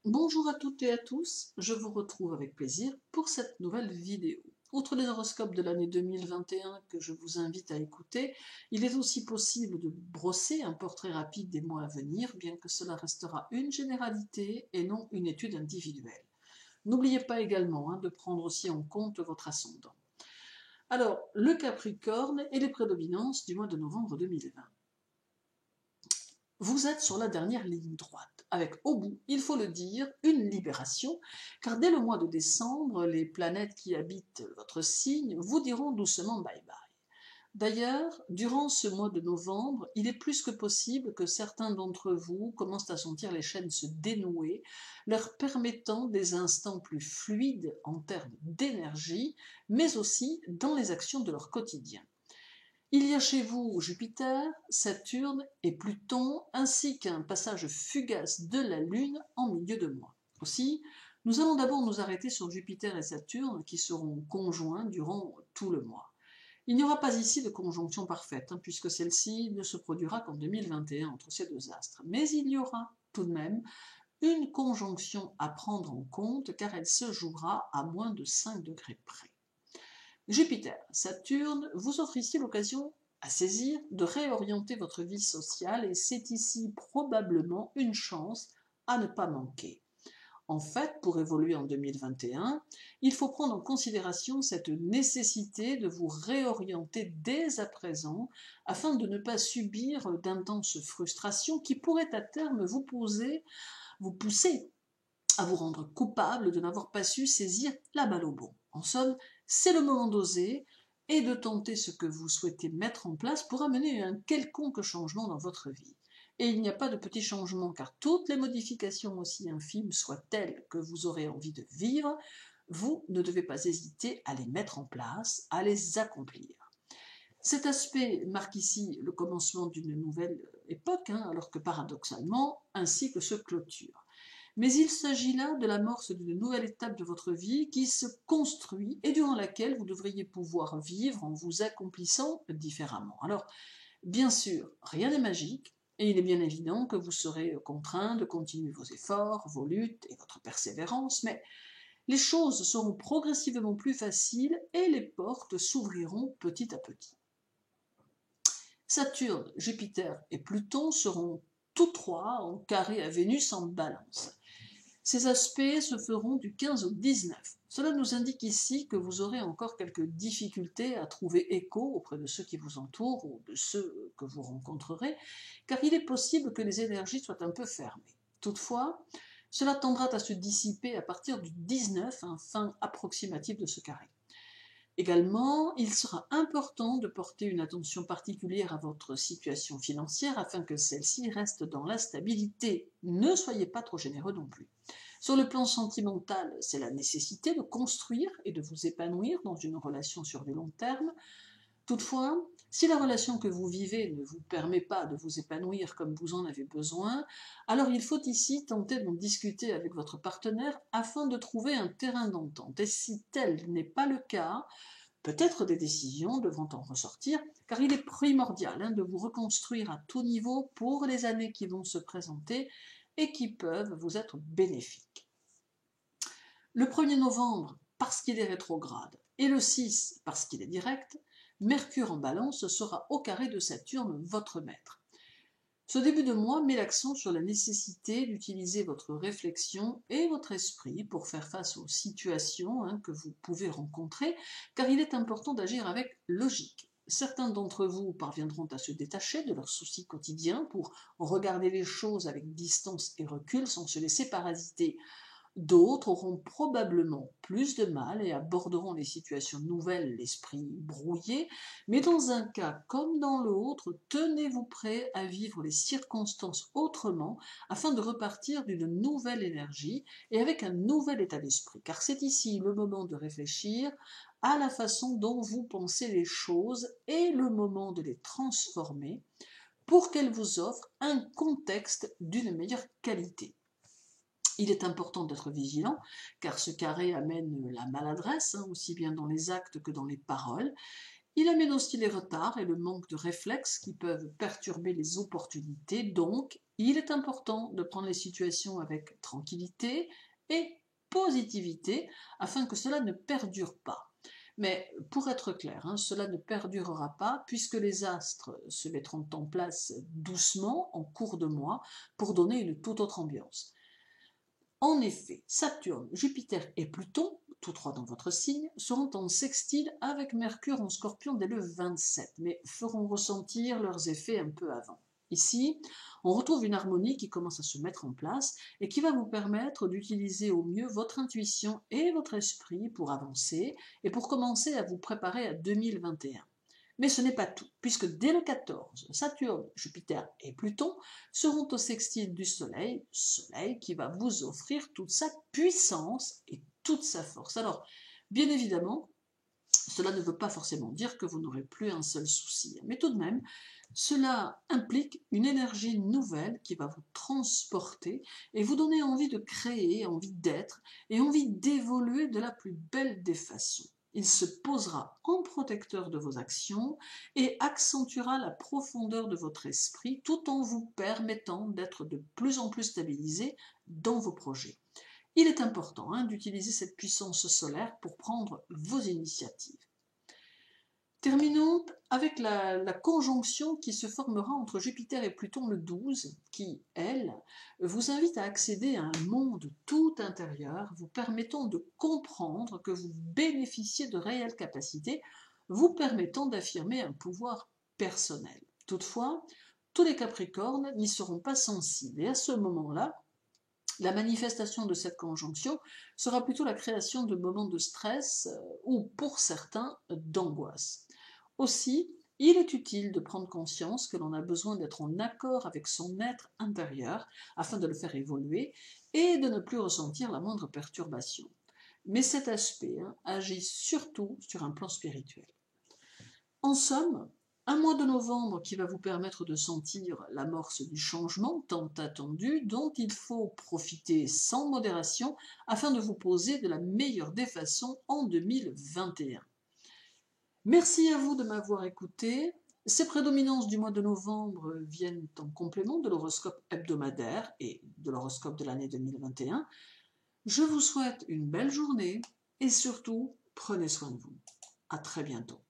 Bonjour à toutes et à tous, je vous retrouve avec plaisir pour cette nouvelle vidéo. Outre les horoscopes de l'année 2021 que je vous invite à écouter, il est aussi possible de brosser un portrait rapide des mois à venir, bien que cela restera une généralité et non une étude individuelle. N'oubliez pas également de prendre aussi en compte votre ascendant. Alors, le Capricorne et les prédominances du mois de novembre 2020. Vous êtes sur la dernière ligne droite, avec au bout, il faut le dire, une libération, car dès le mois de décembre, les planètes qui habitent votre signe vous diront doucement bye bye. D'ailleurs, durant ce mois de novembre, il est plus que possible que certains d'entre vous commencent à sentir les chaînes se dénouer, leur permettant des instants plus fluides en termes d'énergie, mais aussi dans les actions de leur quotidien. Il y a chez vous Jupiter, Saturne et Pluton, ainsi qu'un passage fugace de la Lune en milieu de mois. Aussi, nous allons d'abord nous arrêter sur Jupiter et Saturne qui seront conjoints durant tout le mois. Il n'y aura pas ici de conjonction parfaite, puisque celle-ci ne se produira qu'en 2021 entre ces deux astres. Mais il y aura tout de même une conjonction à prendre en compte car elle se jouera à moins de 5 degrés près. Jupiter, Saturne vous offre ici l'occasion à saisir de réorienter votre vie sociale et c'est ici probablement une chance à ne pas manquer. En fait, pour évoluer en 2021, il faut prendre en considération cette nécessité de vous réorienter dès à présent afin de ne pas subir d'intenses frustrations qui pourraient à terme vous pousser à vous rendre coupable de n'avoir pas su saisir la balle au bon. En somme, c'est le moment d'oser et de tenter ce que vous souhaitez mettre en place pour amener un quelconque changement dans votre vie. Et il n'y a pas de petits changements, car toutes les modifications, aussi infimes soient-elles que vous aurez envie de vivre, vous ne devez pas hésiter à les mettre en place, à les accomplir. Cet aspect marque ici le commencement d'une nouvelle époque, alors que paradoxalement, ainsi que se clôture. Mais il s'agit là de l'amorce d'une nouvelle étape de votre vie qui se construit et durant laquelle vous devriez pouvoir vivre en vous accomplissant différemment. Alors, bien sûr, rien n'est magique et il est bien évident que vous serez contraint de continuer vos efforts, vos luttes et votre persévérance, mais les choses seront progressivement plus faciles et les portes s'ouvriront petit à petit. Saturne, Jupiter et Pluton seront tous trois en carré à Vénus en balance. Ces aspects se feront du 15 au 19. Cela nous indique ici que vous aurez encore quelques difficultés à trouver écho auprès de ceux qui vous entourent ou de ceux que vous rencontrerez, car il est possible que les énergies soient un peu fermées. Toutefois, cela tendra à se dissiper à partir du 19, fin approximative de ce carré. Également, il sera important de porter une attention particulière à votre situation financière afin que celle-ci reste dans la stabilité. Ne soyez pas trop généreux non plus. Sur le plan sentimental, c'est la nécessité de construire et de vous épanouir dans une relation sur du long terme. Toutefois, si la relation que vous vivez ne vous permet pas de vous épanouir comme vous en avez besoin, alors il faut ici tenter d'en discuter avec votre partenaire afin de trouver un terrain d'entente. Et si tel n'est pas le cas, peut-être des décisions devront en ressortir, car il est primordial de vous reconstruire à tout niveau pour les années qui vont se présenter et qui peuvent vous être bénéfiques. Le 1er novembre, parce qu'il est rétrograde, et le 6, parce qu'il est direct, Mercure en balance sera au carré de Saturne, votre maître. Ce début de mois met l'accent sur la nécessité d'utiliser votre réflexion et votre esprit pour faire face aux situations que vous pouvez rencontrer, car il est important d'agir avec logique. Certains d'entre vous parviendront à se détacher de leurs soucis quotidiens pour regarder les choses avec distance et recul sans se laisser parasiter. D'autres auront probablement plus de mal et aborderont les situations nouvelles l'esprit brouillé, mais dans un cas comme dans l'autre, tenez-vous prêt à vivre les circonstances autrement afin de repartir d'une nouvelle énergie et avec un nouvel état d'esprit, car c'est ici le moment de réfléchir à la façon dont vous pensez les choses et le moment de les transformer pour qu'elles vous offrent un contexte d'une meilleure qualité. Il est important d'être vigilant, car ce carré amène la maladresse, aussi bien dans les actes que dans les paroles. Il amène aussi les retards et le manque de réflexes qui peuvent perturber les opportunités, donc il est important de prendre les situations avec tranquillité et positivité afin que cela ne perdure pas. Mais pour être clair, cela ne perdurera pas puisque les astres se mettront en place doucement en cours de mois pour donner une toute autre ambiance. En effet, Saturne, Jupiter et Pluton, tous trois dans votre signe, seront en sextile avec Mercure en Scorpion dès le 27, mais feront ressentir leurs effets un peu avant. Ici, on retrouve une harmonie qui commence à se mettre en place et qui va vous permettre d'utiliser au mieux votre intuition et votre esprit pour avancer et pour commencer à vous préparer à 2021. Mais ce n'est pas tout, puisque dès le 14, Saturne, Jupiter et Pluton seront au sextile du Soleil, Soleil qui va vous offrir toute sa puissance et toute sa force. Alors, bien évidemment, cela ne veut pas forcément dire que vous n'aurez plus un seul souci, mais tout de même, cela implique une énergie nouvelle qui va vous transporter et vous donner envie de créer, envie d'être et envie d'évoluer de la plus belle des façons. Il se posera en protecteur de vos actions et accentuera la profondeur de votre esprit tout en vous permettant d'être de plus en plus stabilisé dans vos projets. Il est important d'utiliser cette puissance solaire pour prendre vos initiatives. Terminons avec la conjonction qui se formera entre Jupiter et Pluton le 12, qui, elle, vous invite à accéder à un monde tout intérieur, vous permettant de comprendre que vous bénéficiez de réelles capacités, vous permettant d'affirmer un pouvoir personnel. Toutefois, tous les Capricornes n'y seront pas sensibles, et à ce moment-là, la manifestation de cette conjonction sera plutôt la création de moments de stress ou, pour certains, d'angoisse. Aussi, il est utile de prendre conscience que l'on a besoin d'être en accord avec son être intérieur afin de le faire évoluer et de ne plus ressentir la moindre perturbation. Mais cet aspect agit surtout sur un plan spirituel. En somme, un mois de novembre qui va vous permettre de sentir l'amorce du changement tant attendu, dont il faut profiter sans modération afin de vous poser de la meilleure des façons en 2021. Merci à vous de m'avoir écouté. Ces prédominances du mois de novembre viennent en complément de l'horoscope hebdomadaire et de l'horoscope de l'année 2021. Je vous souhaite une belle journée et surtout, prenez soin de vous. À très bientôt.